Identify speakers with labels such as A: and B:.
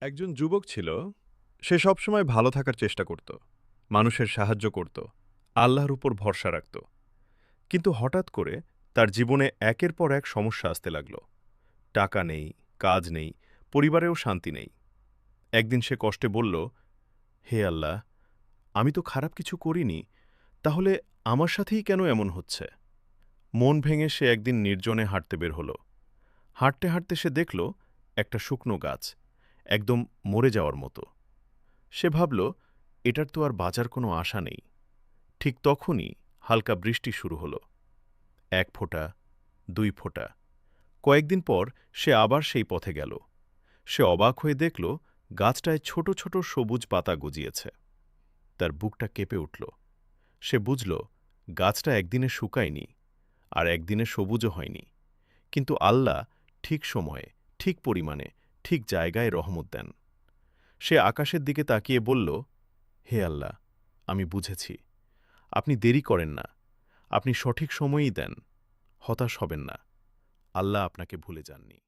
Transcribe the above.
A: একজন যুবক ছিল, সে সবসময় ভালো থাকার চেষ্টা করত, মানুষের সাহায্য করত, আল্লাহর উপর ভরসা রাখত। কিন্তু হঠাৎ করে তার জীবনে একের পর এক সমস্যা আসতে লাগল। টাকা নেই, কাজ নেই, পরিবারেও শান্তি নেই। একদিন সে কষ্টে বলল, হে আল্লাহ, আমি তো খারাপ কিছু করিনি, তাহলে আমার সাথেই কেন এমন হচ্ছে? মন ভেঙে সে একদিন নির্জনে হাঁটতে বের হল। হাঁটতে হাঁটতে সে দেখল একটা শুকনো গাছ, একদম মরে যাওয়ার মতো। সে ভাবল, এটার তো আর বাঁচার কোনো আশা নেই। ঠিক তখনই হালকা বৃষ্টি শুরু হল। এক ফোঁটা, দুই ফোঁটা। কয়েকদিন পর সে আবার সেই পথে গেল। সে অবাক হয়ে দেখল গাছটায় ছোট ছোট সবুজ পাতা গজিয়েছে। তার বুকটা কেঁপে উঠল। সে বুঝল গাছটা একদিনে শুকায়নি, আর একদিনে সবুজও হয়নি। কিন্তু আল্লাহ ঠিক সময়ে, ঠিক পরিমাণে, ঠিক জায়গায় রহমত দেন। সে আকাশের দিকে তাকিয়ে বলল, হে আল্লাহ, আমি বুঝেছি, আপনি দেরি করেন না, আপনি সঠিক সময়েই দেন। হতাশ হবেন না, আল্লাহ আপনাকে ভুলে যাননি।